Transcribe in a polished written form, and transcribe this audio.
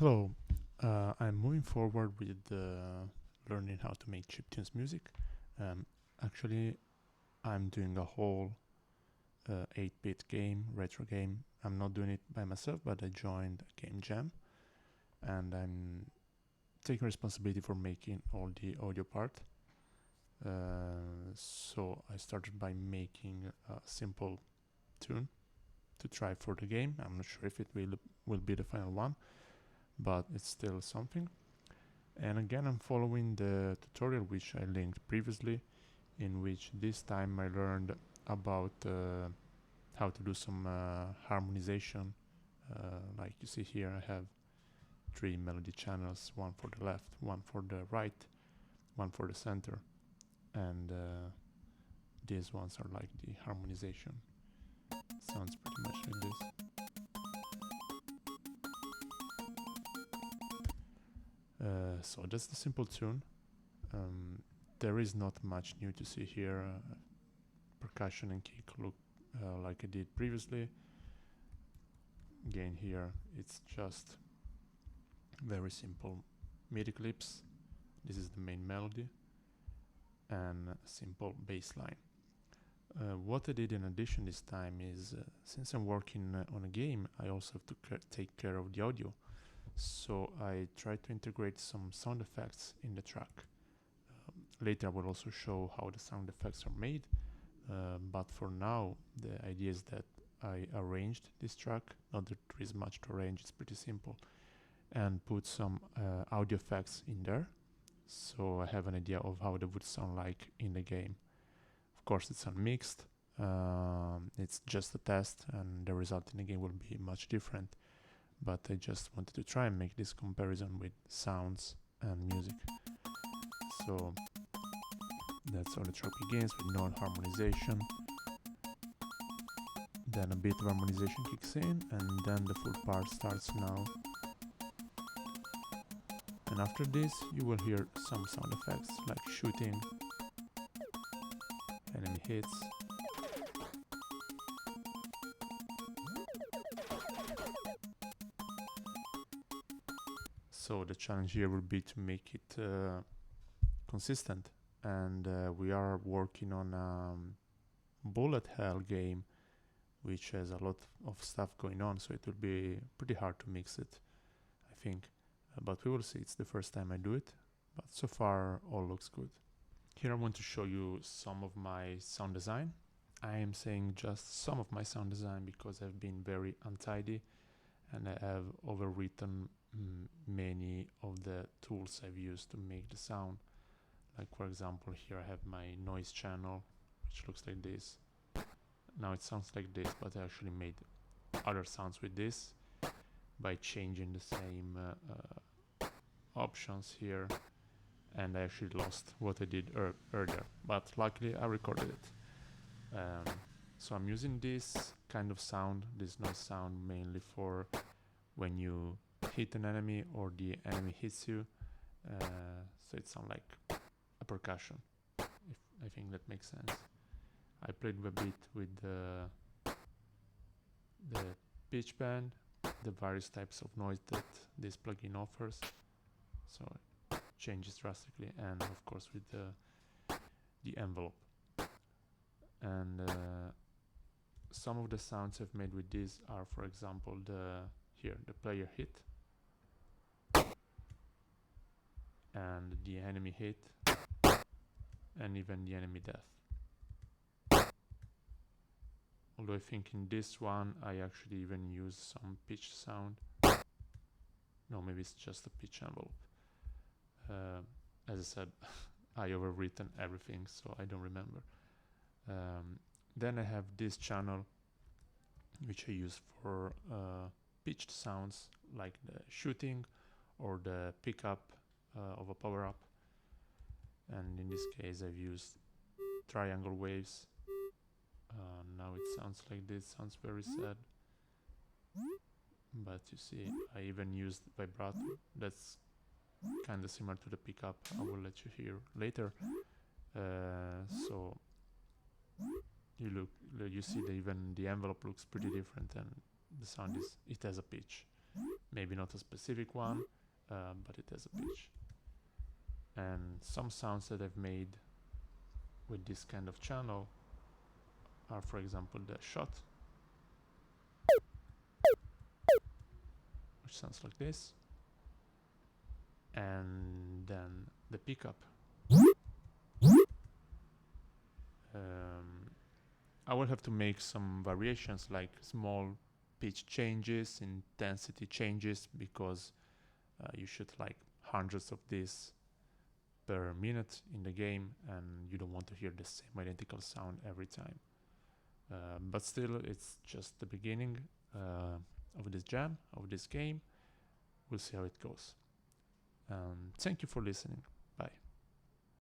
Hello, I'm moving forward with learning how to make chiptunes music. Um, Actually, I'm doing a whole 8-bit game, retro game. I'm not doing it by myself, but I joined a game jam, and I'm taking responsibility for making all the audio part. So I started by making a simple tune to try for the game. I'm not sure if it will be the final one, but it's still something. And again, I'm following the tutorial which I linked previously, in which this time I learned about how to do some harmonization. Like you see here, I have 3 melody channels, one for the left, one for the right, one for the center, and these ones are like the harmonization. Sounds pretty much like this. So that's the simple tune. There is not much new to see here. Percussion and kick look like I did previously. Again here, it's just very simple MIDI clips. This is the main melody and a simple bass line. What I did in addition this time is, since I'm working on a game, I also have to take care of the audio. So I tried to integrate some sound effects in the track. Later I will also show how the sound effects are made, but for now the idea is that I arranged this track, not that there is much to arrange, it's pretty simple, and put some audio effects in there, so I have an idea of how they would sound like in the game. Of course it's unmixed, it's just a test, and the result in the game will be much different, but I just wanted to try and make this comparison with sounds and music. So that's how the track begins, with no harmonization. Then a bit of harmonization kicks in, and then the full part starts now. And after this you will hear some sound effects like shooting, enemy hits. So the challenge here will be to make it consistent, and we are working on bullet hell game which has a lot of stuff going on, so it will be pretty hard to mix it, I think, but we will see. It's the first time I do it, but so far all looks good. Here I want to show you some of my sound design. I am saying just some of my sound design because I've been very untidy and I have overwritten many of the tools I've used to make the sound. Like for example, here I have my noise channel, which looks like this. Now it sounds like this, but I actually made other sounds with this by changing the same options here, and I actually lost what I did earlier, but luckily I recorded it. So I'm using this kind of sound, this noise sound, mainly for when you hit an enemy or the enemy hits you, so it sounds like a percussion, if I think that makes sense. I played a bit with the pitch bend, the various types of noise that this plugin offers, so it changes drastically, and of course with the envelope. And some of the sounds I've made with this are, for example, the player hit and the enemy hit and even the enemy death. Although I think in this one I actually even use some pitch sound. No, maybe it's just a pitch envelope. As I said, I overwritten everything, so I don't remember. Then I have this channel which I use for pitched sounds like the shooting or the pickup of a power up, and in this case I've used triangle waves. Now it sounds like this, sounds very sad, but you see I even used vibrato. That's kind of similar to the pickup, I will let you hear later. So you see that even the envelope looks pretty different, and the sound it has a pitch. Maybe not a specific one, but it has a pitch. And some sounds that I've made with this kind of channel are, for example, the shot, which sounds like this, and then the pickup. I will have to make some variations, like small pitch changes, intensity changes, because you shoot like hundreds of these per minute in the game, and you don't want to hear the same identical sound every time. But still, it's just the beginning of this jam, of this game. We'll see how it goes. Thank you for listening. Bye.